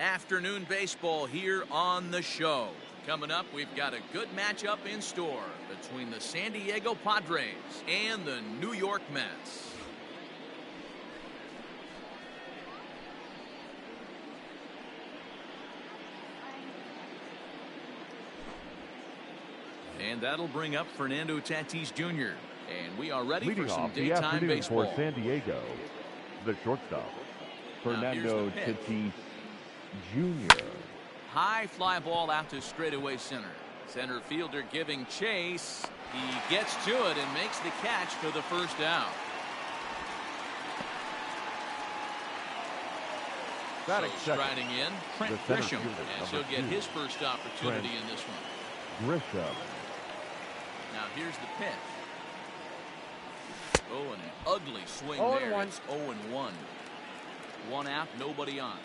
Afternoon baseball here on the show. Coming up, we've got a good matchup in store between the San Diego Padres and the New York Mets. And that'll bring up Fernando Tatis Jr. And we are ready for some daytime baseball. For San Diego, the shortstop, Fernando Tatis Jr. High fly ball out to straightaway center. Center fielder giving chase. He gets to it and makes the catch for the first out. So striding in, Trent Grisham, and he'll get his first opportunity in this one. Grisham. Now here's the pitch. Oh, an ugly swing there. It's 0-1. One out, nobody on.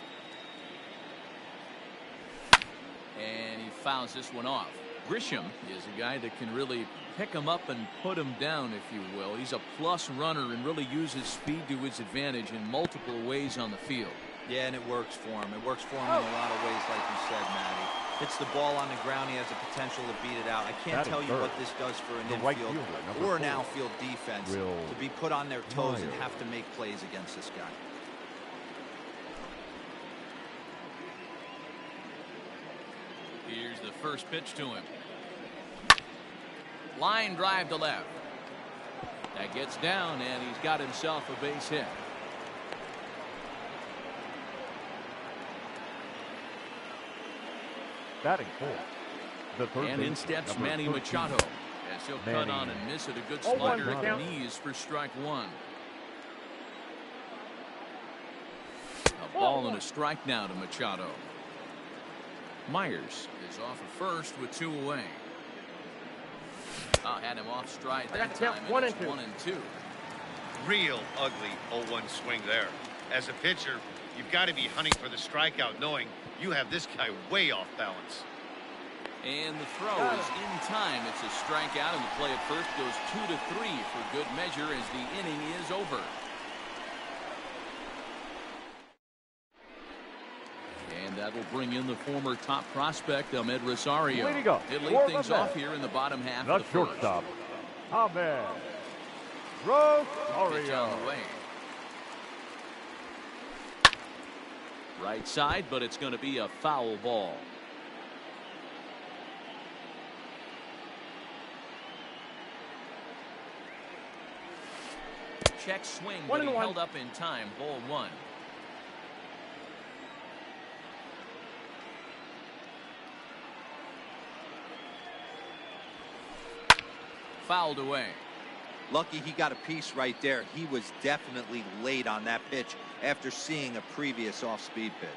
And he fouls this one off. Grisham is a guy that can really pick him up and put him down, if you will. He's a plus runner and really uses speed to his advantage in multiple ways on the field. Yeah, and it works for him. It works for him in a lot of ways, like you said, Matty. Hits the ball on the ground. He has the potential to beat it out. I can't tell you what this does for an infield or an outfield defense to be put on their toes and have to make plays against this guy. Here's the first pitch to him. Line drive to left. That gets down, and he's got himself a base hit. Batting fourth. And in steps Manny Machado as he'll cut on and miss it. A good slider at the knees for strike one. A ball and a strike now to Machado. Myers is off of first with two away. Had him off stride that time. And it's 1-2. Real ugly 0-1 swing there. As a pitcher, you've got to be hunting for the strikeout, knowing you have this guy way off balance. And the throw is in time. It's a strikeout, and the play at first goes 2-3 for good measure as the inning is over. And that will bring in the former top prospect, Ahmed Rosario. He'll lead things off here in the bottom half of the shortstop, Ahmed Rosario. Right side, but it's going to be a foul ball. Check swing, but he held up in time. Ball one. Fouled away. Lucky he got a piece right there. He was definitely late on that pitch after seeing a previous off-speed pitch.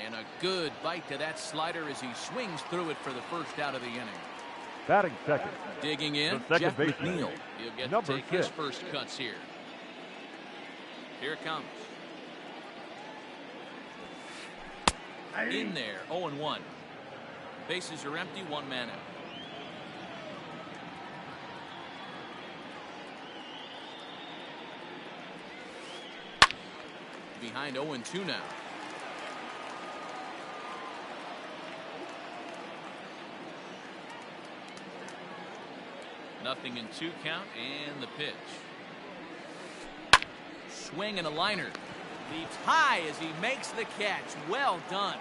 And a good bite to that slider as he swings through it for the first out of the inning. Batting second. Digging in, Jeff McNeil. He'll get to take his first cuts here. Here it comes. In there, 0-1. Bases are empty, one man out. Behind 0-2 now. Nothing in 2 count, and the pitch. Swing and a liner. Leaps high as he makes the catch. Well done.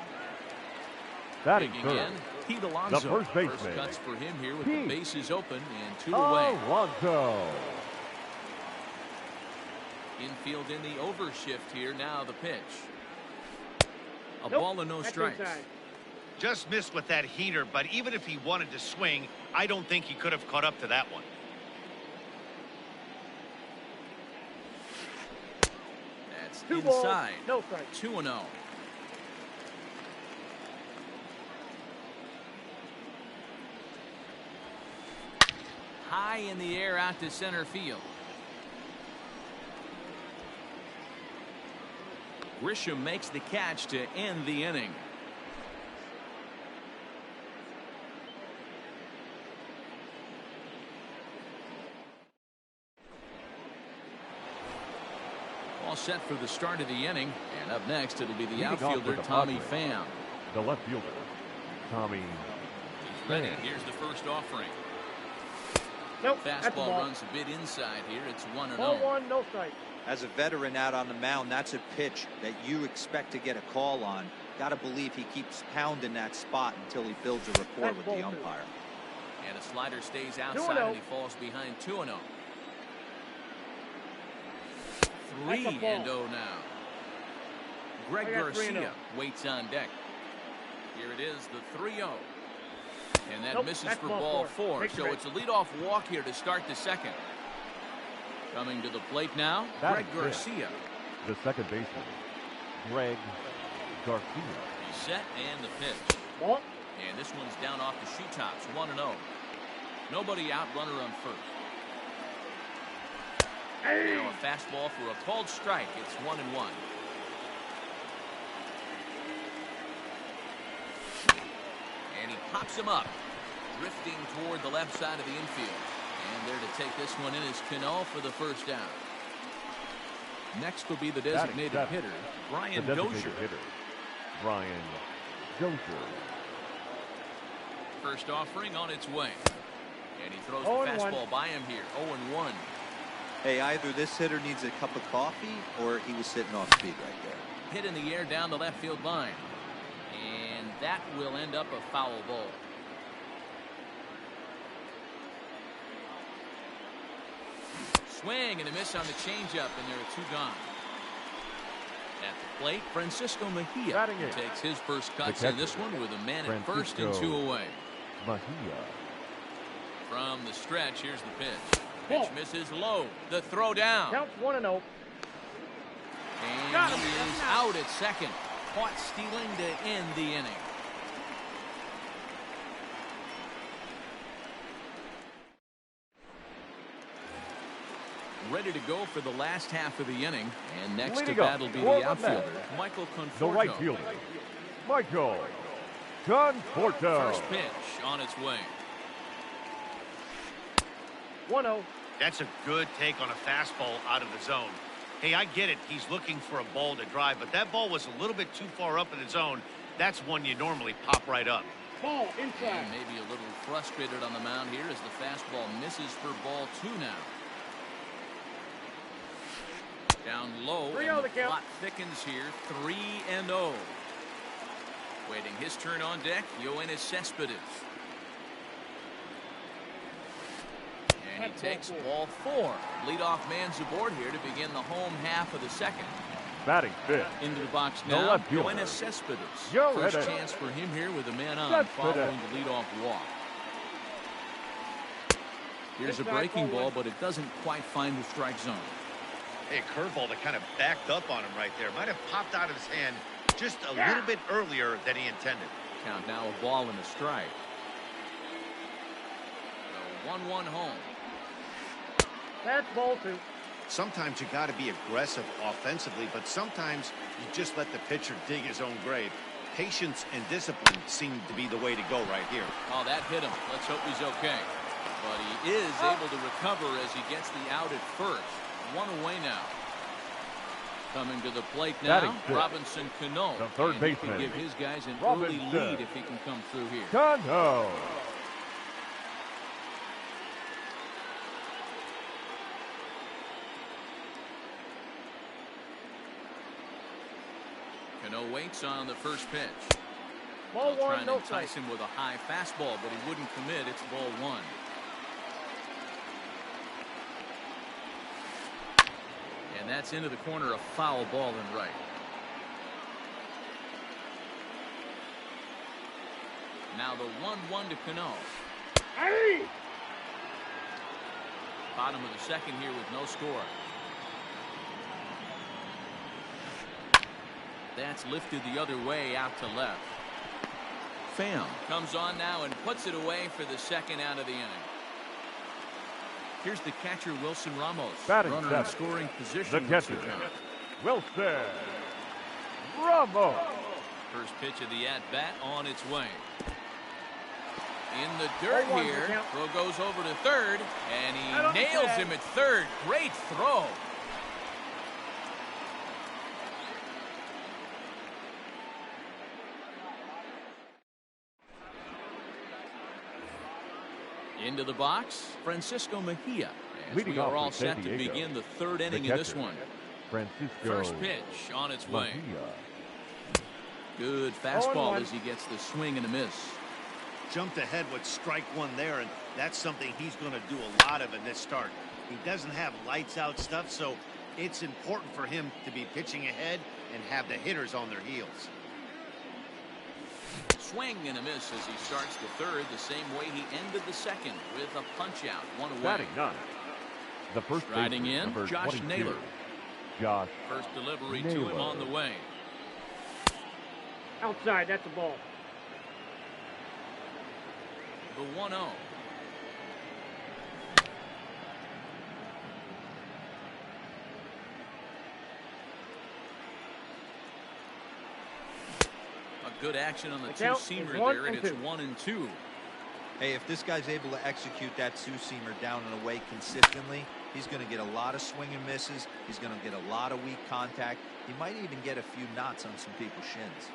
Batting third. In, Pete Alonso. The first baseman. First cuts for him here with the bases open and 2 away. Alonso. Infield in the overshift here. Now the pitch. A ball and no strikes. Just missed with that heater, but even if he wanted to swing, I don't think he could have caught up to that one. That's inside. No strike. 2-0. High in the air out to center field. Grisham makes the catch to end the inning. all set for the start of the inning. And up next, it'll be the Leading off outfielder, for the Tommy Padres, Pham. the left fielder, Tommy. He's ready. Here's the first offering. Nope, that's a Fastball ball. runs a bit inside here. It's 1-0. Ball one, no strike. As a veteran out on the mound, that's a pitch that you expect to get a call on. Got to believe he keeps pounding that spot until he builds a rapport with the umpire. And a slider stays outside and he falls behind 2-0. 3-0 now. Greg Garcia waits on deck. Here it is, the 3-0. And that misses for ball 4. So it's a leadoff walk here to start the second. Coming to the plate now, Greg Garcia. The second baseman, Greg Garcia. He's set and the pitch. Ball. And this one's down off the shoe tops, 1-0. Nobody out, runner on first. Now a fastball for a called strike. It's 1-1. And he pops him up, drifting toward the left side of the infield. And there to take this one in is Cano for the first down. Next will be the designated hitter, Brian Dozier. Brian Dozier. First offering on its way. And he throws the fastball by him here. 0-1. Hey, either this hitter needs a cup of coffee or he was sitting off speed right there. Hit in the air down the left field line. And that will end up a foul ball. Swing and a miss on the changeup, and there are 2 gone. At the plate, Francisco Mejia takes his first cuts in this one with a man at first and 2 away. Mejia. From the stretch, here's the pitch. Pitch misses low. The throw down. Counts 1-0. And he is out at second. Caught stealing to end the inning. Ready to go for the last half of the inning. And next to bat will be the outfielder, Michael Conforto. The right fielder, Michael Conforto. First pitch on its way. 1-0. That's a good take on a fastball out of the zone. Hey, I get it. He's looking for a ball to drive, but that ball was a little bit too far up in the zone. That's one you normally pop right up. Ball inside. And maybe a little frustrated on the mound here as the fastball misses for ball 2 now. Down low, and the plot thickens here. 3-0. Waiting his turn on deck, Yoenis Cespedes. And he takes ball 4. Leadoff man's aboard here to begin the home half of the second. Batting fifth. Into the box now, Yoenis Cespedes. First chance for him here with a man on following the leadoff walk. Here's a breaking ball, but it doesn't quite find the strike zone. Hey, curveball that kind of backed up on him right there. Might have popped out of his hand just a little bit earlier than he intended. Count now, a ball and a strike. So 1-1 home. That's ball 2. Sometimes you got to be aggressive offensively, but sometimes you just let the pitcher dig his own grave. Patience and discipline seem to be the way to go right here. Oh, that hit him. Let's hope he's okay. But he is able to recover as he gets the out at first. 1 away now. Coming to the plate now, Robinson Cano. The third baseman. He can give his guys an early lead if he can come through here. Cano. Cano waits on the first pitch. Ball 1, trying to no entice him with a high fastball, but he wouldn't commit. It's ball 1. And that's into the corner, a foul ball and right. Now the 1-1 to Cano. Hey! Bottom of the second here with no score. That's lifted the other way out to left. Pham comes on now and puts it away for the second out of the inning. Here's the catcher, Wilson Ramos. Runner in scoring position. The catcher, Wilson Ramos. First pitch of the at-bat on its way. In the dirt here. Throw goes over to third, and he nails him at third. Great throw. Into the box, Francisco Mejia. As Leading we are off all for set San to Diego, begin the third inning the in this catcher, one. Francisco First pitch on its way. Mejia. Good 0-1. fastball as he gets the swing and a miss. Jumped ahead with strike one there, and that's something he's going to do a lot of in this start. He doesn't have lights out stuff, so it's important for him to be pitching ahead and have the hitters on their heels. Swing and a miss as he starts the third the same way he ended the second with a punch out, one away. Batting ninth, the first Striding baseman, in, number Josh 22, Naylor. Josh First delivery to Naylor. him on the way. Outside, that's a ball. The 1-0. A good action on the count is two-seamer 1 there, and and it's 2. 1-2. Hey, if this guy's able to execute that two-seamer down and away consistently, he's going to get a lot of swing and misses. He's going to get a lot of weak contact. He might even get a few knots on some people's shins.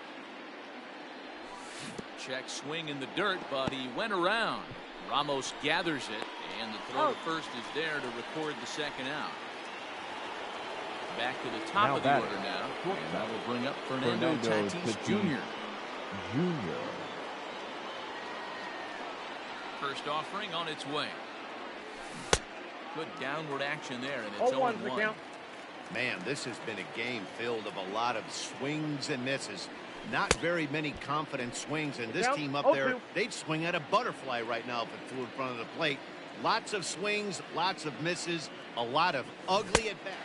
Check swing in the dirt, but he went around. Ramos gathers it, and the throw to first is there to record the second out. Back to the top Now of the batting, order now, and shortstop, that will bring up Fernando Tatis Jr. Jr. First offering on its way. Good downward action there, and it's 0-1 the 0-1. count. Man, this has been a game filled of a lot of swings and misses. Not very many confident swings, and this Count, team up 0-2. there, they'd swing at a butterfly right now if it flew in front of the plate. Lots of swings, lots of misses, a lot of ugly at bats.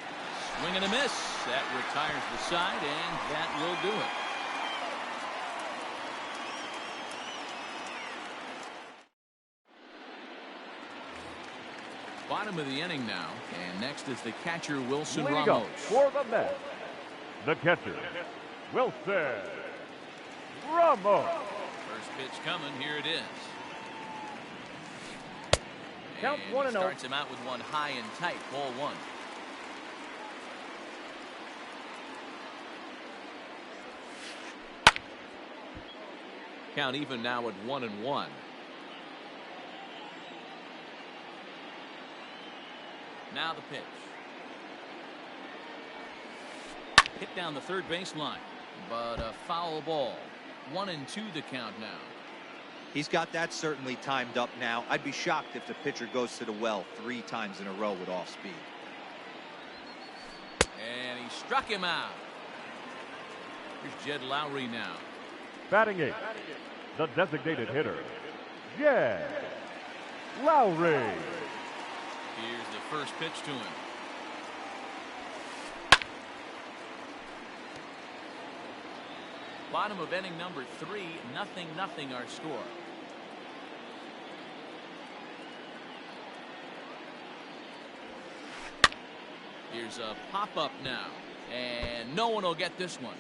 Swing and a miss. That retires the side, and that will do it. Bottom of the inning now, and next is the catcher Wilson Leading Ramos. up for the Mets, the catcher, Wilson Ramos. First pitch coming, here it is. Count And 1-0. he starts him out with one high and tight, ball one. Count even now at 1-1. Now the pitch. Hit down the third baseline, but a foul ball. 1-2 the count now. He's got that certainly timed up now. I'd be shocked if the pitcher goes to the well 3 times in a row with off speed. And he struck him out. Here's Jed Lowry now. Batting eighth, the designated hitter, Jed Lowry. Here's the first pitch to him. Bottom of inning number 3, 0-0 our score. Here's a pop-up now, and no one will get this one.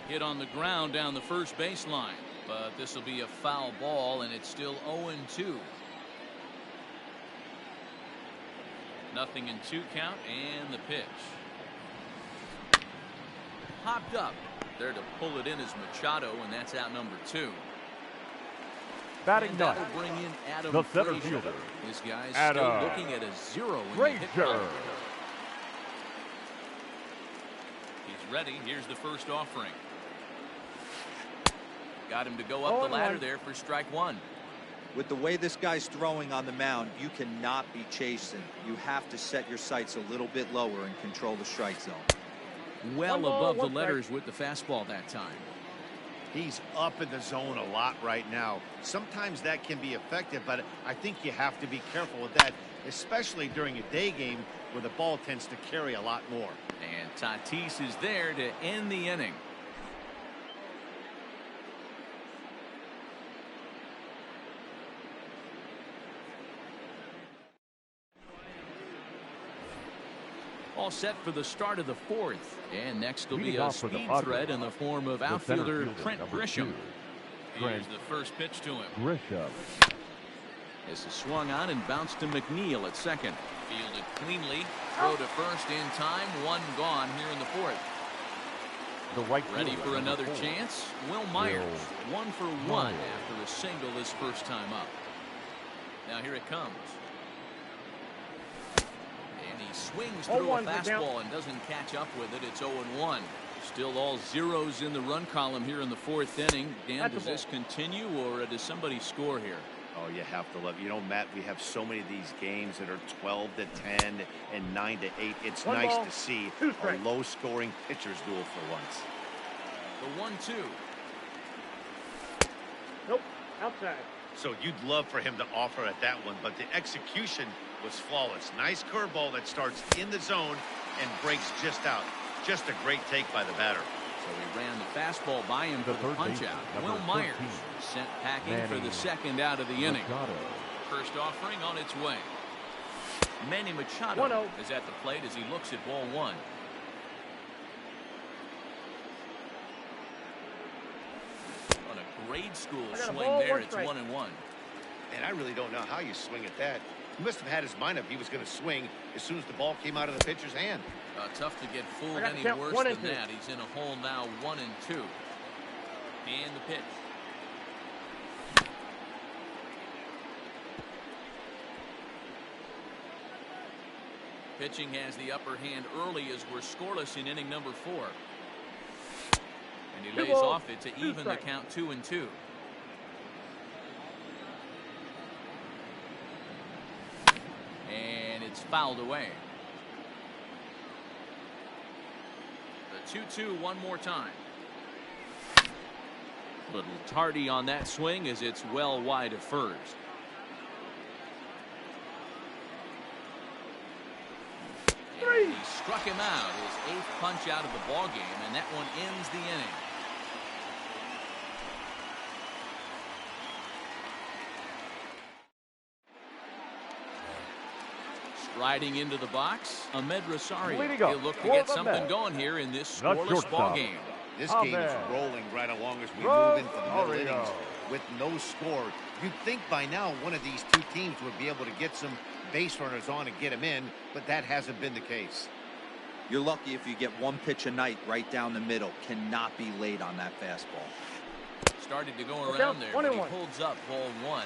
Hit on the ground down the first baseline, but this will be a foul ball, and it's still 0-2. 0-2 count, and the pitch. Popped up. There to pull it in is Machado, and that's out number 2. Batting And that ninth, will bring in Adam the center Frazier. fielder, This guy's Adam still looking at a 0 in the hit Frazier. column. He's ready. Here's the first offering. Got him to go up the 0-1. ladder there for strike 1. With the way this guy's throwing on the mound, you cannot be chasing. You have to set your sights a little bit lower and control the strike zone. Well 1 ball, above the 1 strike. letters with the fastball that time. He's up in the zone a lot right now. Sometimes that can be effective, but I think you have to be careful with that, especially during a day game where the ball tends to carry a lot more. And Tatis is there to end the inning. All set for the start of the 4th. And next will be Leading a off for the speed Padres, threat in the form of the center outfielder fielder, Trent number Grisham. 2, Here's Trent the first pitch to him. Grisham. This is swung on and bounced to McNeil at second. Fielded cleanly. Throw to first in time. 1 gone here in the 4th. The right Ready fielder, for another number 4. chance? Will Myers, 1 for 1 after a single his first time up. Now here it comes. And he swings through a fastball and doesn't catch up with it. It's 0-1. Still all zeros in the run column here in the 4th inning. Dan, does this continue or does somebody score here? Oh, you have to love it. You know, Matt, we have so many of these games that are 12-10 and 9-8. It's nice to see a low-scoring pitcher's duel for once. The 1-2. Nope, outside. So you'd love for him to offer at that one, but the execution was flawless. Nice curveball that starts in the zone and breaks just out. Just a great take by the batter. So he ran the fastball by him for the punch out. Will Myers sent packing for the second out of the inning. First offering on its way. Manny Machado is at the plate as he looks at ball 1. On a grade school swing there, it's 1-1. And I really don't know how you swing at that. He must have had his mind up he was going to swing as soon as the ball came out of the pitcher's hand. Tough to get fooled any worse than that. He's in a hole now, 1-2. And the pitch. Pitching has the upper hand early as we're scoreless in inning number 4. And he lays off it to even the count 2-2. And it's fouled away. The 2-2 one more time. Little tardy on that swing as it's well wide of first. And he struck him out, his 8th punch out of the ball game, and that one ends the inning. Striding into the box, Ahmed Rosario. He'll look to get something going here in this scoreless ball game. This game is rolling right along as we move into the middle innings with no score. You'd think by now one of these two teams would be able to get some base runners on and get them in, but that hasn't been the case. You're lucky if you get one pitch a night right down the middle. Cannot be late on that fastball. Started to go around there, but he holds up ball 1.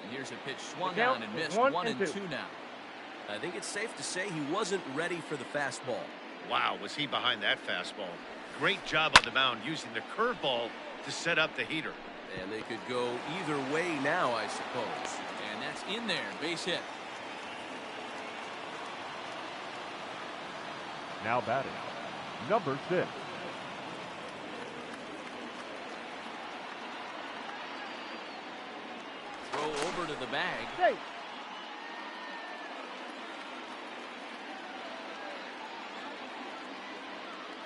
And here's a pitch swung on and missed. 1-2 now. I think it's safe to say he wasn't ready for the fastball. Wow, was he behind that fastball. Great job on the mound using the curveball to set up the heater. And they could go either way now, I suppose. And that's in there, base hit. Now batting, number 6. Throw over to the bag. Hey.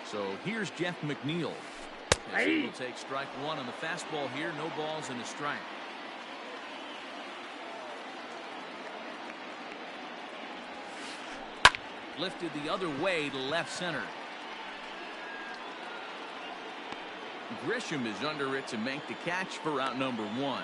So here's Jeff McNeil. As he will take strike 1 on the fastball here. No balls and a strike. Lifted the other way to left center. Grisham is under it to make the catch for out number 1.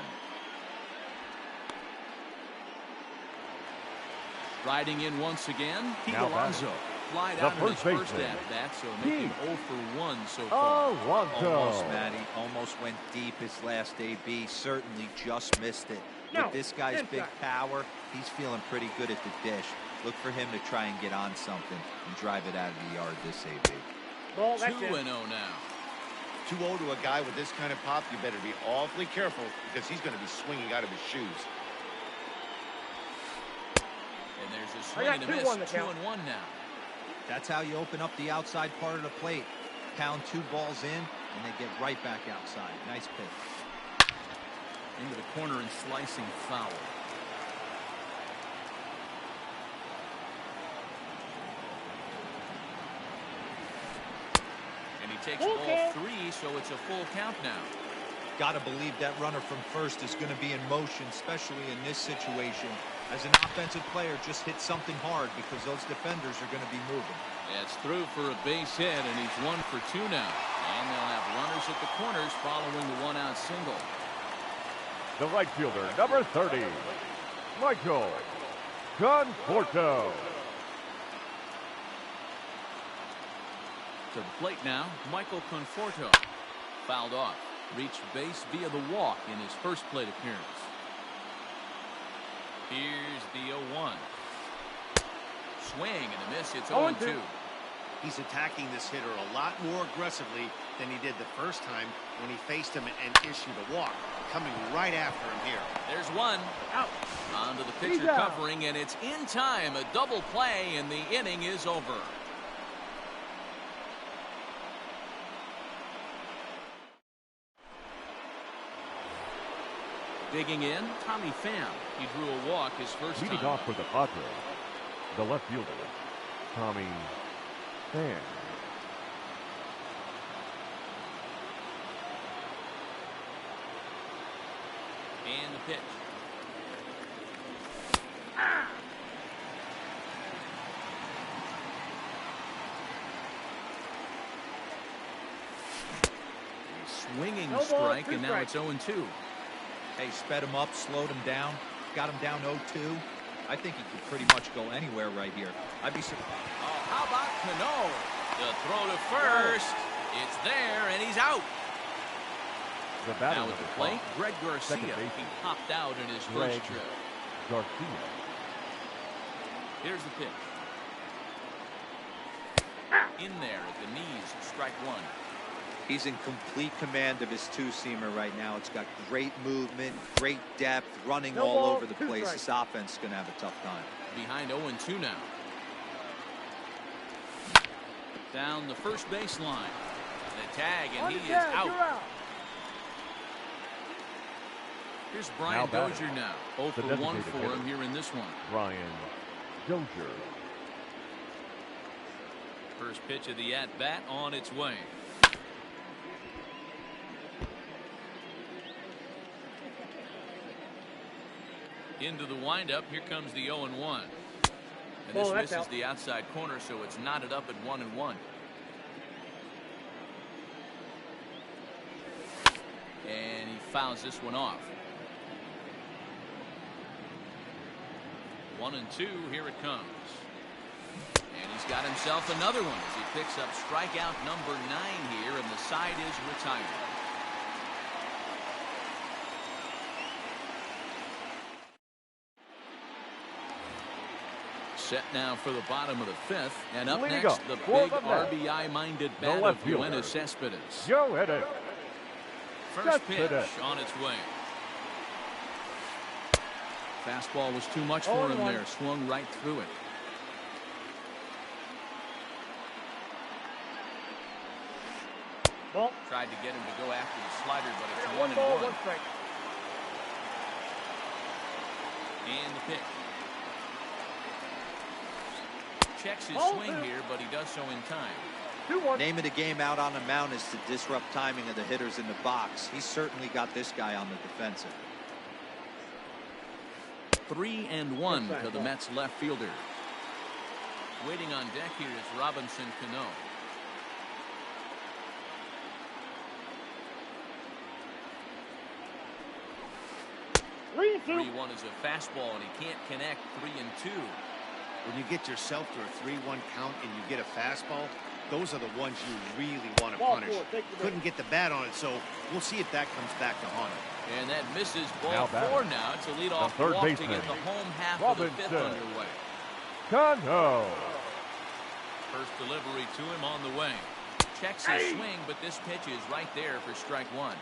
Riding in once again, Pete Alonso. Flied out in his first at-bat, so making 0 for 1 so far. Almost, Matty. Almost went deep his last AB. Certainly just missed it. With this guy's big power, he's feeling pretty good at the dish. Look for him to try and get on something and drive it out of the yard this AB. 2-0 now. 2-0 to a guy with this kind of pop, you better be awfully careful because he's going to be swinging out of his shoes. And there's a swing and a miss. 2-1 now. That's how you open up the outside part of the plate. Pound 2 balls in, and they get right back outside. Nice pitch. Into the corner and slicing foul. And he takes ball 3, so it's a full count now. Got to believe that runner from first is going to be in motion, especially in this situation. As an offensive player, just hit something hard because those defenders are going to be moving. It's through for a base hit, and he's 1 for 2 now. And they'll have runners at the corners following the 1-out single. The right fielder, number 30. Michael Conforto. To the plate now, Michael Conforto. Fouled off. Reached base via the walk in his first plate appearance. Here's the 0-1. Swing and a miss. It's 0-2. He's attacking this hitter a lot more aggressively than he did the first time when he faced him and issued a walk. Coming right after him here. There's one. Out. Onto the pitcher covering, and it's in time. A double play, and the inning is over. Digging in, Tommy Pham. He drew a walk his first time. Leading off for the Padres, the left fielder, Tommy Pham. And the pitch. Swinging strike, and now it's 0-2. Hey, sped him up, slowed him down, got him down 0-2. I think he could pretty much go anywhere right here. I'd be surprised. Oh, how about Cano? The throw to first. It's there, and he's out. Now at the plate, Greg Garcia. He popped out in his first trip. Garcia. Here's the pitch. In there at the knees, strike one. He's in complete command of his two-seamer right now. It's got great movement, great depth, running all over the place. This offense is going to have a tough time. Behind 0-2 now. Down the first baseline. The tag, and he is out. Here's Brian Dozier now. 0 for 1 for him here in this one. Brian Dozier. First pitch of the at-bat on its way. Into the windup. Here comes the 0-1. And this misses the outside corner, so it's knotted up at 1-1. And he fouls this one off. 1-2. Here it comes. And he's got himself another one as he picks up strikeout number 9 here, and the side is retired. Set now for the bottom of the 5th, and up next, the big RBI-minded bat of Yoenis Cespedes. First pitch on its way. Fastball was too much for him there. Swung right through it. Tried to get him to go after the slider, but it's 1-1. And the pitch. Checks his swing here, but he does so in time. Name of the game out on the mound is to disrupt timing of the hitters in the box. He's certainly got this guy on the defensive. 3-1 to the Mets left fielder. Waiting on deck here is Robinson Cano. Three, 3-1 is a fastball, and he can't connect. 3-2. When you get yourself to a 3-1 count and you get a fastball, those are the ones you really want to punish. Couldn't get the bat on it, so we'll see if that comes back to haunt him. And that misses ball 4 now. It's a leadoff walk to get the home half of the 5th underway. Cano. First delivery to him on the way. Checks his swing, but this pitch is right there for strike 1.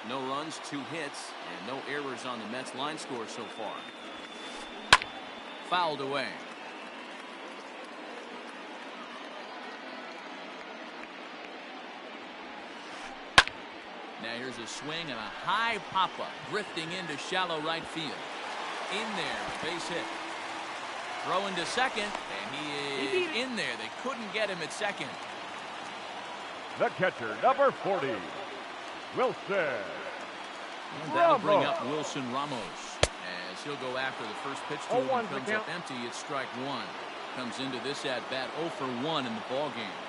No runs, 2 hits, and no errors on the Mets line score so far. Fouled away. Now here's a swing and a high pop-up, drifting into shallow right field. In there, base hit. Throw into second, and he is in there. They couldn't get him at second. The catcher, number 40, Wilson. And that'll bring up Wilson Ramos as he'll go after the first pitch to him. Comes up empty. It's strike 1. Comes into this at bat 0 for 1 in the ball game.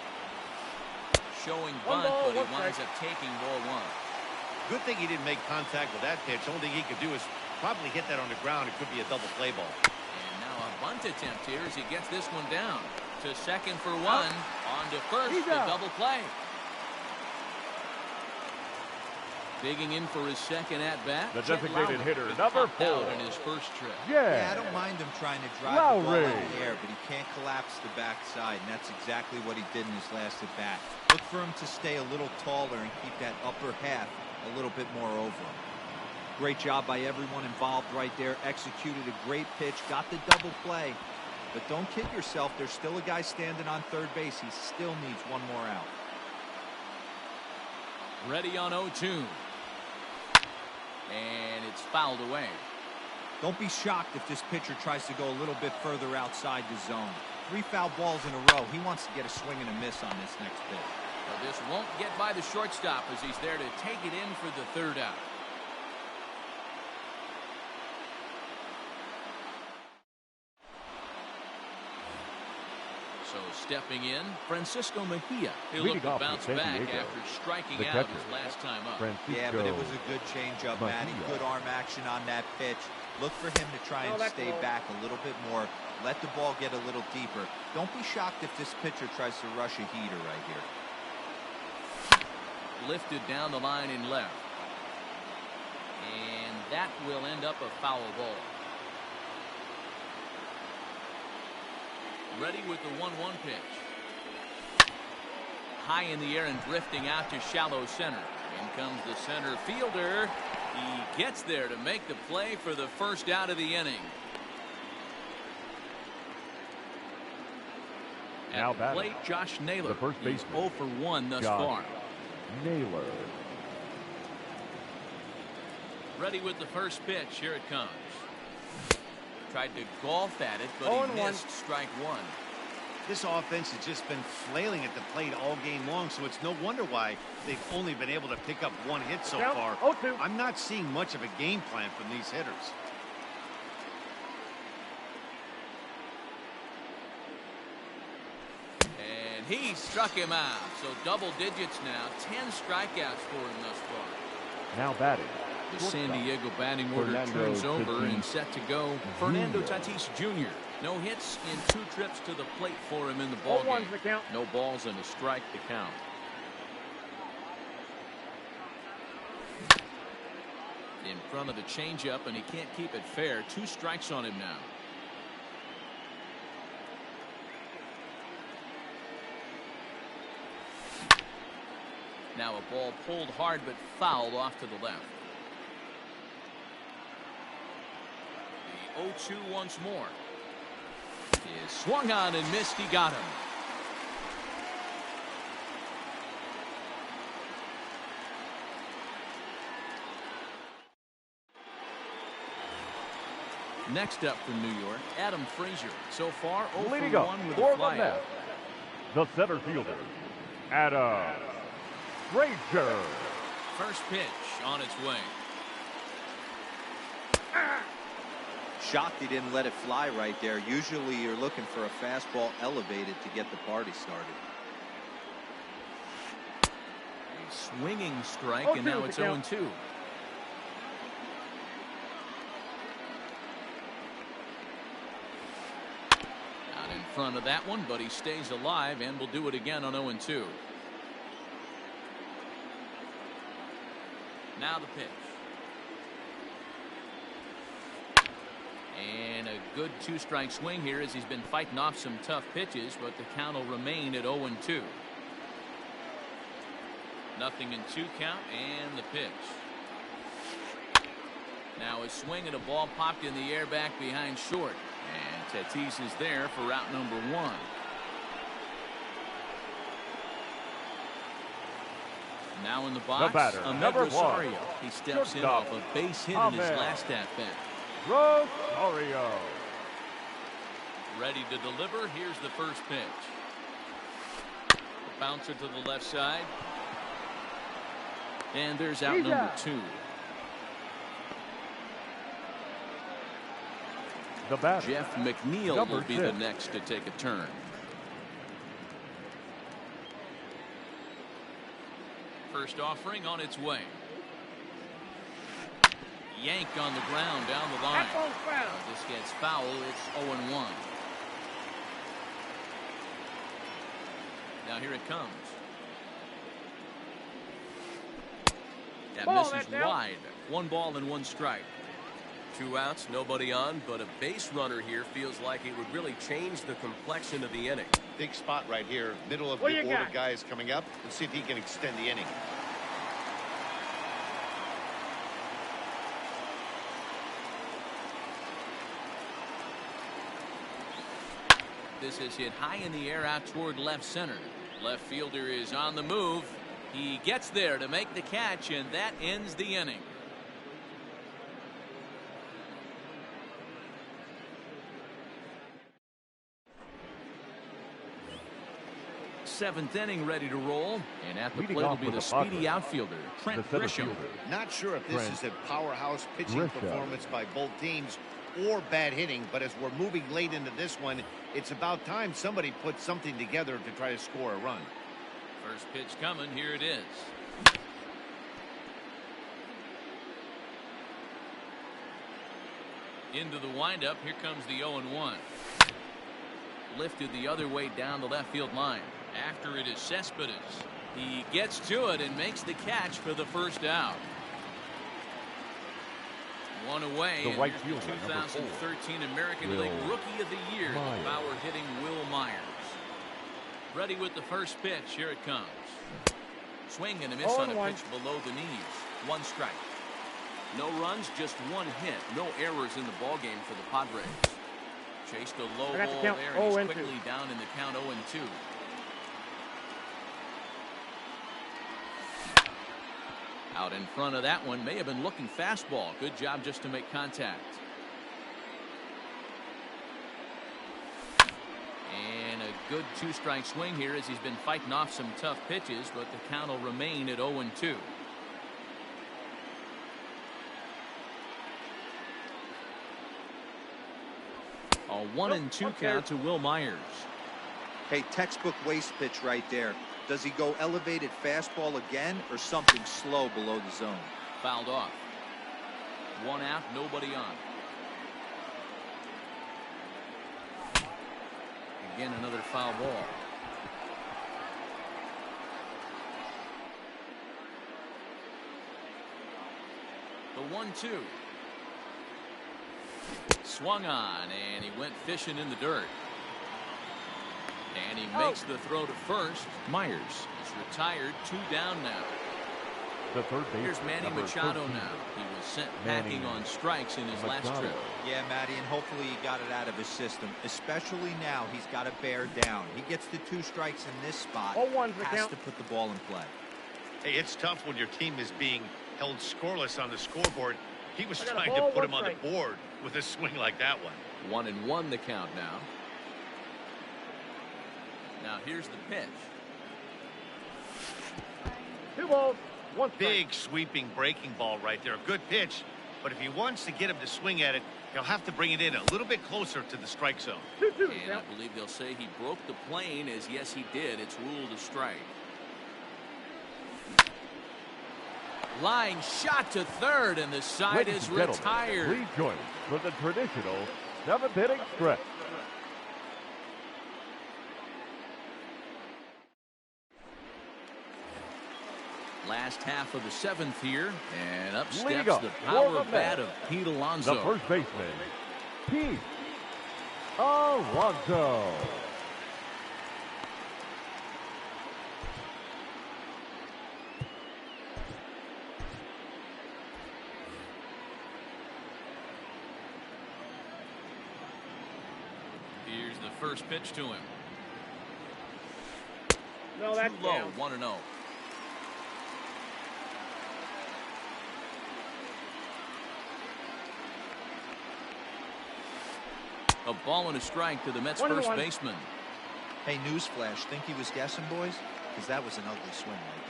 Showing bunt, but he winds up taking ball 1. Good thing he didn't make contact with that pitch. Only thing he could do is probably hit that on the ground. It could be a double play ball. And now a bunt attempt here as he gets this one down. To second for one. On to first, the double play. Digging in for his second at-bat. The designated hitter, number 4. Out in his first trip. Yeah, I don't mind him trying to drive the ball in the air, but he can't collapse the backside, and that's exactly what he did in his last at-bat. Look for him to stay a little taller and keep that upper half a little bit more over him. Great job by everyone involved right there. Executed a great pitch, got the double play. But don't kid yourself, there's still a guy standing on third base. He still needs one more out. Ready on 0-2. And it's fouled away. Don't be shocked if this pitcher tries to go a little bit further outside the zone. 3 foul balls in a row. He wants to get a swing and a miss on this next pitch. Well, this won't get by the shortstop as he's there to take it in for the third out. So stepping in, Francisco Mejia. He'll look to bounce back after striking out his last time up. Yeah, but it was a good changeup, Matty. Good arm action on that pitch. Look for him to try and stay back a little bit more. Let the ball get a little deeper. Don't be shocked if this pitcher tries to rush a heater right here. Lifted down the line in left. And that will end up a foul ball. Ready with the 1-1 pitch. High in the air and drifting out to shallow center. In comes the center fielder. He gets there to make the play for the first out of the inning. Now At the plate, Josh Naylor. The first baseman. 0 for 1 thus far. Naylor. Ready with the first pitch. Here it comes. Tried to golf at it, but he missed strike 1. This offense has just been flailing at the plate all game long, so it's no wonder why they've only been able to pick up 1 hit so far. I'm not seeing much of a game plan from these hitters. And he struck him out. So double digits now. 10 strikeouts for him thus far. Now batting. The San Diego batting order turns over and set to go. Fernando Tatis Jr. No hits in 2 trips to the plate for him in the ball game. No balls and a strike to count. In front of the changeup, and he can't keep it fair. 2 strikes on him now. Now a ball pulled hard but fouled off to the left. The 0-2 once more. Is swung on and missed. He got him. Next up from New York, Adam Frazier. So far, 0 for 1 with a flyout. The center fielder, Adam Frazier. First pitch on its way. Shocked he didn't let it fly right there. Usually you're looking for a fastball elevated to get the party started. A swinging strike, and now it's 0-2. Out in front of that one, but he stays alive and will do it again on 0-2. Now the pitch. And a good 2-strike swing here as he's been fighting off some tough pitches, but the count will remain at 0-2. Nothing in 2 count, and the pitch. Now a swing and a ball popped in the air back behind short. And Tatis is there for out number 1. Now in the box, Ahmed Rosario. He steps in off a base hit in his last at-bat. Rosario. Ready to deliver. Here's the first pitch. The bouncer to the left side. And there's out number 2. The batter, Jeff McNeil will be the next to take a turn. First offering on its way. yank on the ground down the line. That ball's foul. This gets foul. It's 0-1. Now here it comes. That Ball, misses that's out. wide. 1 ball and 1 strike. 2 outs, nobody on, but a base runner here feels like it would really change the complexion of the inning. Big spot right here. Middle of What the do you order got? guys coming up. Let's see if he can extend the inning. This is hit high in the air out toward left center. Left fielder is on the move. He gets there to make the catch, and that ends the inning. 7th inning ready to roll, and at the Leading plate will off be with the the Padres, speedy outfielder Trent the center Grisham. fielder. Not sure if this Trent is a powerhouse pitching Grisham. performance by both teams or bad hitting, but as we're moving late into this one, it's about time somebody puts something together to try to score a run. First pitch coming. Here it is. Into the windup. Here comes the 0-1. Lifted the other way down the left field line. After it is Cespedes. He gets to it and makes the catch for the first out. 1 away. The and right here's fielder, the number 4, 2013 American Will League Rookie of the Year, Myers. power hitting Will Myers. Ready with the first pitch. Here it comes. Swing and a miss on a 0-1. pitch below the knees. 1 strike. No runs, just 1 hit. No errors in the ballgame for the Padres. Chased a low I got the ball count. there, and he's 0-2. quickly down in the count 0-2. Out in front of that one, may have been looking fastball. Good job just to make contact. And a good 2-strike swing here as he's been fighting off some tough pitches, but the count will remain at 0-2. A 1-2 count to Will Myers. Hey, textbook waste pitch right there. Does he go elevated fastball again or something slow below the zone? Fouled off. 1 out, nobody on. Again, another foul ball. The 1-2. Swung on, and he went fishing in the dirt. And he makes the throw to first. Myers is retired. 2 down now. The third base. Here's Manny Machado now. He was sent packing on strikes in his last trip. Yeah, Matty, and hopefully he got it out of his system. Especially now, he's got to bear down. He gets the 2 strikes in this spot. 0-1's the has count. to put the ball in play. Hey, it's tough when your team is being held scoreless on the scoreboard. He was I got a trying ball, to put 1 him on strike. the board with a swing like that one. 1-1 the count now. Now here's the pitch. 2 balls, 1 strike. Big sweeping breaking ball right there. Good pitch, but if he wants to get him to swing at it, he'll have to bring it in a little bit closer to the strike zone. 2-2 And count. I believe they'll say he broke the plane, as yes he did. It's ruled a strike. Line shot to third, and the side Ladies is and gentlemen, retired. please join us for the traditional 7th inning stretch. Last half of the 7th here, and up Leading steps up the for power the bat Mets, of Pete The Alonso. first baseman, Pete Alonso. Here's the first pitch to him. No, that's Too low, down. 1-0. A ball and a strike to the Mets 1-1. first baseman. Hey, newsflash, think he was guessing, boys? Because that was an ugly swing right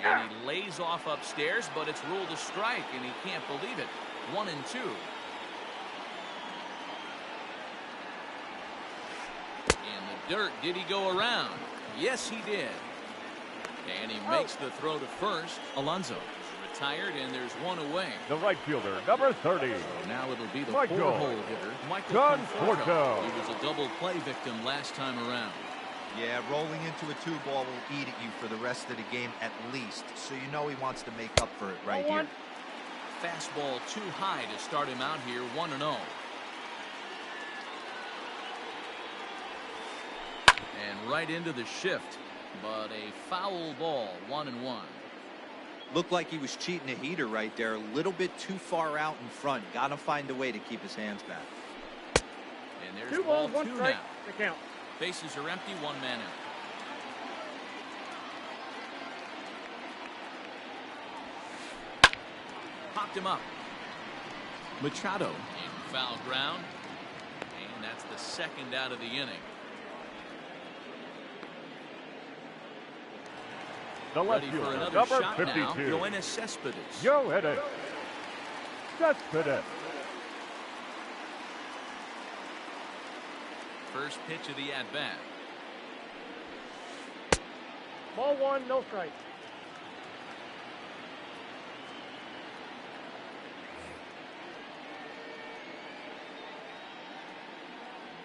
there. And he lays off upstairs, but it's ruled a strike, and he can't believe it. 1-2. In the dirt, did he go around? Yes, he did. And he makes the throw to first. Alonso retired, and there's one away. The right fielder, number 30. So now it'll be the Michael 4-hole hitter, Michael Conforto. He was a double play victim last time around. Yeah, rolling into a 2-ball will eat at you for the rest of the game at least, so you know he wants to make up for it right here. Fastball too high to start him out here, 1-0. And right into the shift, but a foul ball, 1-1. Looked like he was cheating a heater right there, a little bit too far out in front. Got to find a way to keep his hands back. And there's 2 ball balls, 1 2 strike. now. The count. Bases are empty, 1 man out. Popped him up. Machado in foul ground, and that's the second out of the inning. The left Ready for fielder, another number shot 52. now. Yoenis Cespedes. Yoenis Cespedes. First pitch of the at-bat. Ball 1, no strike.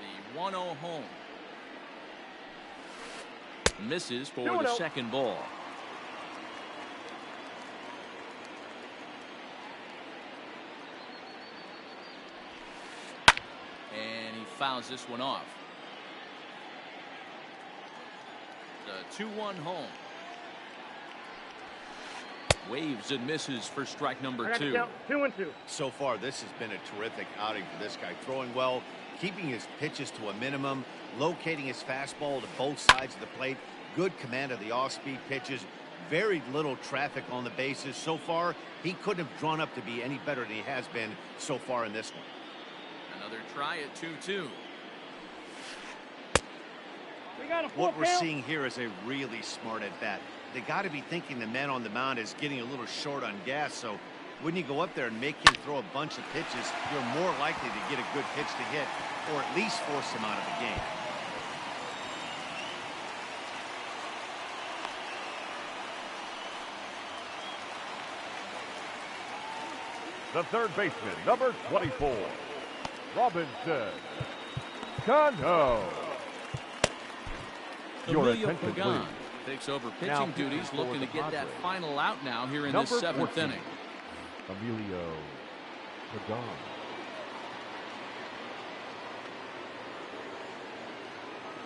The 1-0 home. Misses for 2-0. the second ball. And he fouls this one off. The 2-1 home. Waves and misses for strike number 2. 2-2. So far, this has been a terrific outing for this guy. Throwing well, keeping his pitches to a minimum, locating his fastball to both sides of the plate, good command of the off-speed pitches, very little traffic on the bases. So far, he couldn't have drawn up to be any better than he has been so far in this one. Another try at 2-2. We got a full What we're count. seeing here is a really smart at-bat. They got to be thinking the man on the mound is getting a little short on gas, so when you go up there and make him throw a bunch of pitches, you're more likely to get a good pitch to hit, or at least force him out of the game. The third baseman, number 24. Robinson Cano. Your Emilio attention, Pagan please. takes over Now pitching duties, for looking the to get that Padres. final out now here in Number this 7th 14. inning. Emilio Pagan.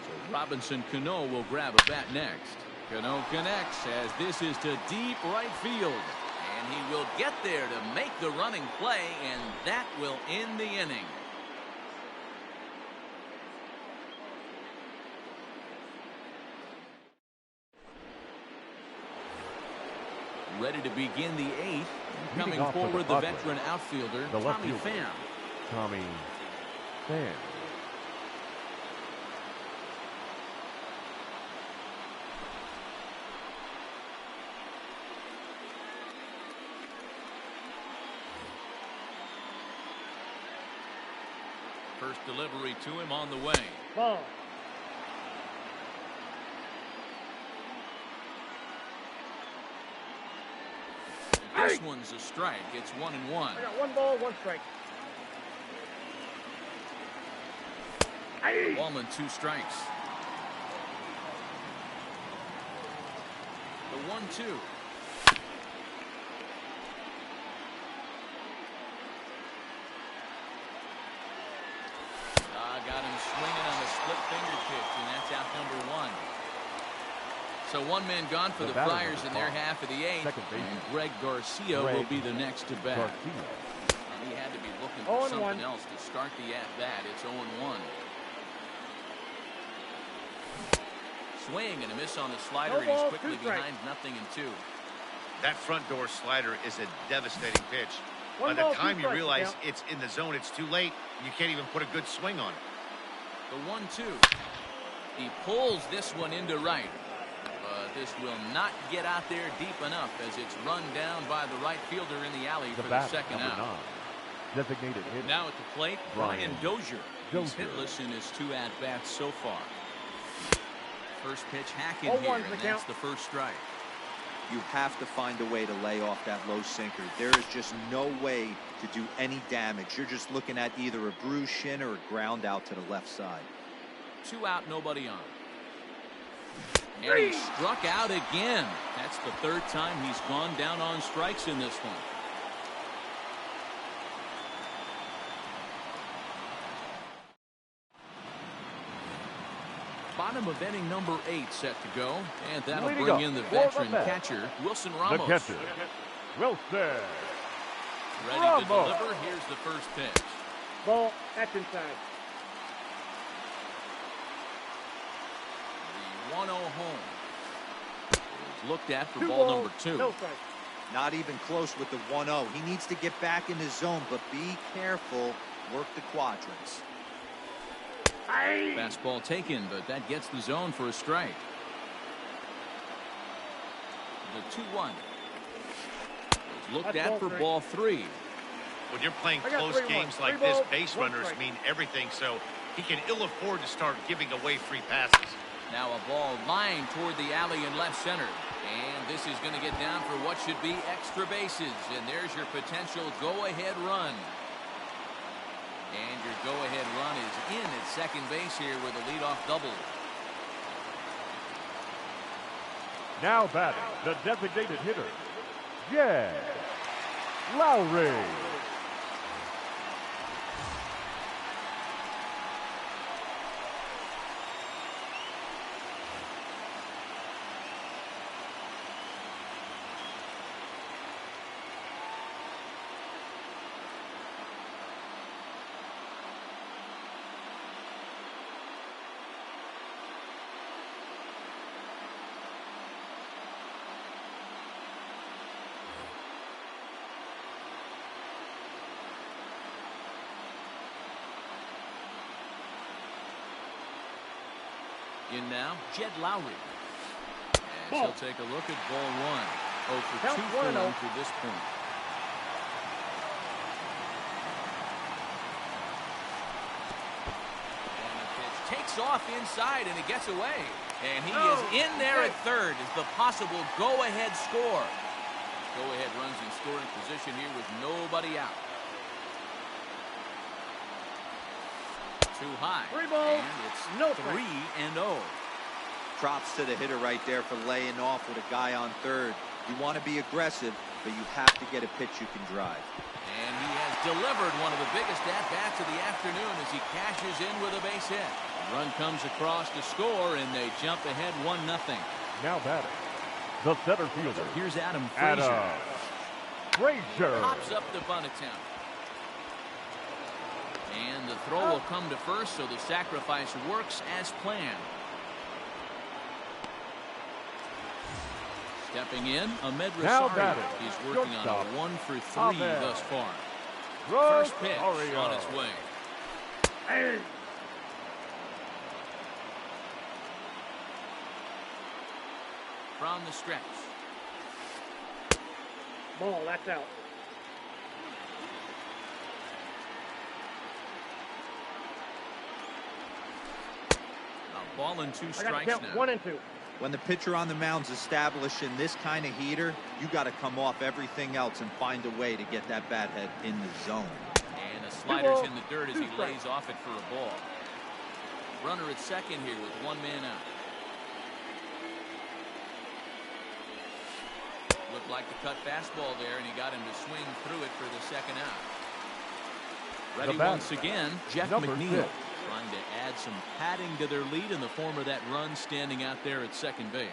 So Robinson Cano will grab a bat next. Cano connects as this is to deep right field. And he will get there to make the running play, and that will end the inning. Ready to begin the 8th. Coming off for the forward, the Padres, veteran outfielder, the left Tommy fielder, Pham. Tommy Pham. First delivery to him on the way. Ball. This one's a strike. It's 1-1. I got 1 ball, 1 strike. Ball and 2 strikes. The 1-2. Got him swinging on the split finger pitch, and that's out number 1. So 1 man gone for the Friars in their half of the 8th. And Greg Garcia will be the next to bat. And he had to be looking for something else to start the at-bat. It's 0-1. Swing and a miss on the slider, and he's quickly behind 0-2. That front door slider is a devastating pitch. By the time you realize it's in the zone, it's too late. You can't even put a good swing on it. The 1-2. He pulls this one into right. But this will not get out there deep enough as it's run down by the right fielder in the alley for the second out. 9. Designated hitter. Now at the plate, Brian Dozier. He's hitless in his 2 at-bats so far. First pitch hacking here, and that's the first strike. You have to find a way to lay off that low sinker. There is just no way to do any damage. You're just looking at either a bruised shin or a ground out to the left side. 2 out, nobody on. And he struck out again. That's the 3rd time he's gone down on strikes in this one. Bottom of inning number 8 set to go, and that'll bring in the veteran catcher, Wilson Ramos. The catcher, Wilson Ready Ramos. to deliver. Here's the first pitch. Ball, that's inside. The 1-0 home. It's looked at for 2 ball balls, number 2. no strike. Not even close with the 1-0. He needs to get back in his zone, but be careful. Work the quadrants. Fastball taken, but that gets the zone for a strike. The 2-1. It's looked at for ball 3. When you're playing close games like this, base runners mean everything, so he can ill afford to start giving away free passes. Now a ball lined toward the alley in left center. And this is going to get down for what should be extra bases. And there's your potential go-ahead run. And your go-ahead run is in at second base here with a leadoff double. Now batting, the designated hitter, Jed Lowry. In now, Jed Lowry. And she'll take a look at ball 1. 0 for 2 for him to this point. And the pitch takes off inside, and it gets away. And he is in there at third as the possible go-ahead score. Go-ahead runs in scoring position here with nobody out. Too high. 3 balls, and it's no 3-0. Props to the hitter right there for laying off with a guy on third. You want to be aggressive, but you have to get a pitch you can drive. And he has delivered one of the biggest at-bats of the afternoon as he cashes in with a base hit. Run comes across to score, and they jump ahead 1-0. Now batting, the center fielder, Here's Adam Frazier. Frazier. Pops up the bunt attempt. And the throw will come to first, so the sacrifice works as planned. Stepping in, Ahmed Rosario. He's working on a 1 for 3 thus far. First pitch on its way. From the stretch. Ball, that's out. A ball and 2 I got strikes to count now. 1 and 2. When the pitcher on the mound's establishing this kind of heater, you got to come off everything else and find a way to get that bat head in the zone. And a slider's in the dirt as he lays off it for a ball. Runner at second here with 1 man out. Looked like the cut fastball there, and he got him to swing through it for the second out. Ready once again, Jeff McNeil. Trying to add some padding to their lead in the form of that run standing out there at second base.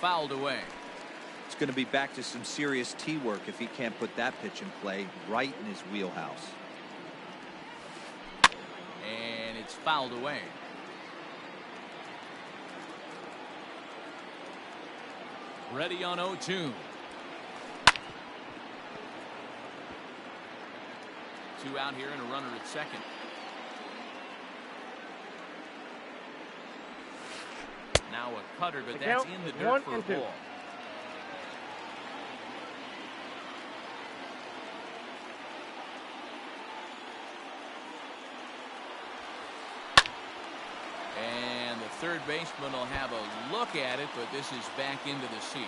Fouled away. It's going to be back to some serious tee work if he can't put that pitch in play right in his wheelhouse. And it's fouled away. Ready on 0-2. 2 out here and a runner at second. Now a cutter, but that's in the dirt for a ball. And the 3rd third baseman will have a look at it, but this is back into the seats.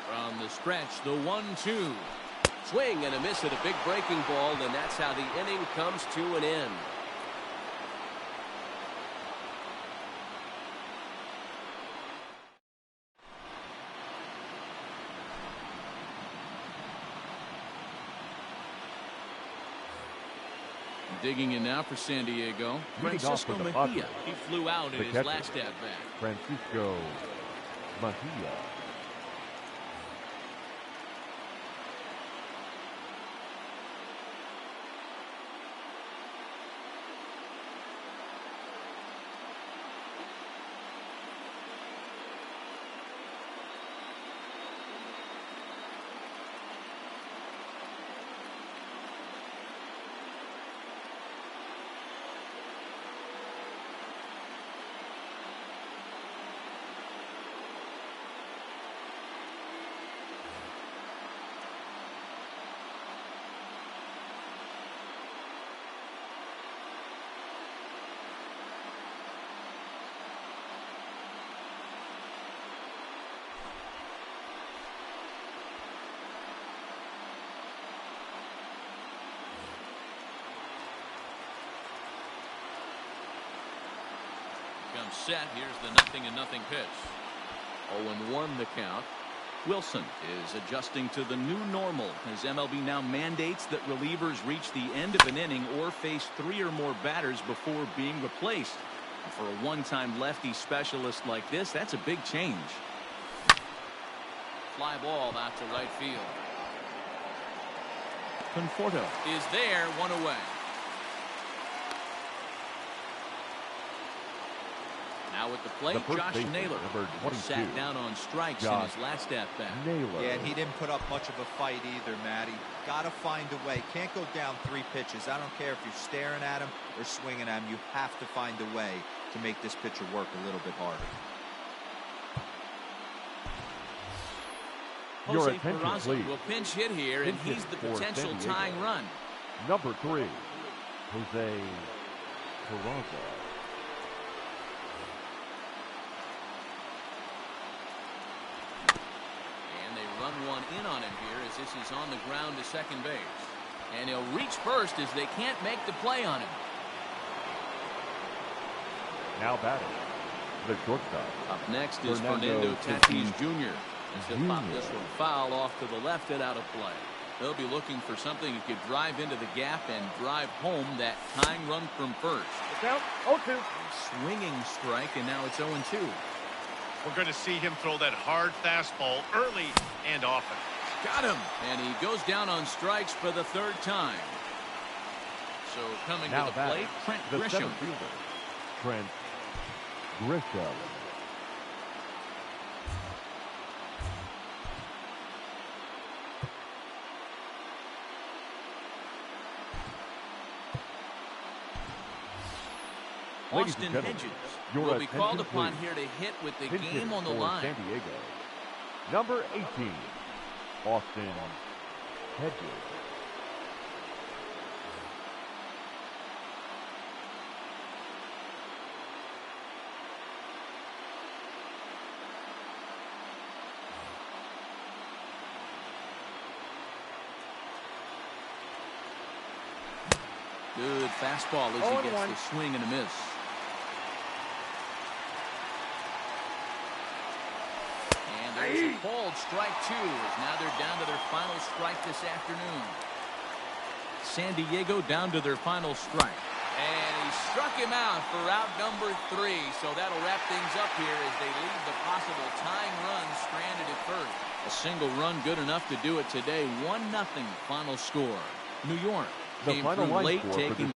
From the stretch, the 1-2. Swing and a miss at a big breaking ball, and that's how the inning comes to an end. Digging in now for San Diego, Francisco Mejia. He flew out in his last at bat. Francisco Mejia. Comes set. Here's the 0-0 pitch. 0-1 the count. Wilson is adjusting to the new normal as MLB now mandates that relievers reach the end of an inning or face 3 or more batters before being replaced. And for a one-time lefty specialist like this, that's a big change. Fly ball out to right field. Conforto is there, 1 away. Now with the plate, Josh Naylor sat down on strikes in his last at-bat. Yeah, and he didn't put up much of a fight either, Matty. Got to find a way. Can't go down 3 pitches. I don't care if you're staring at him or swinging at him. You have to find a way to make this pitcher work a little bit harder. Jose Peraza will pinch hit here, and he's the potential tying run. Number 3, Jose Peraza. Run one in on him here as this is on the ground to second base. And he'll reach first as they can't make the play on him. Now batting, the shortstop. Up next is Fernando Tatis Jr. As he'll pop this one foul off to the left and out of play. They'll be looking for something that could drive into the gap and drive home that tying run from first. It's out. 0-2. Swinging strike, and now it's 0-2. We're going to see him throw that hard fastball early and often. Got him. And he goes down on strikes for the 3rd time. So coming now to the plate, Trent Grisham. Trent Grisham. Austin Hedges will be called upon here to hit with the game on the line. San Diego. Number 18, Austin Hedges. Good fastball as he gets the swing and a miss. There's a called strike 2 as now they're down to their final strike this afternoon. San Diego down to their final strike. And he struck him out for out number 3. So that'll wrap things up here as they leave the possible tying run stranded at first. A single run good enough to do it today. 1-0 final score. New York came through late, taking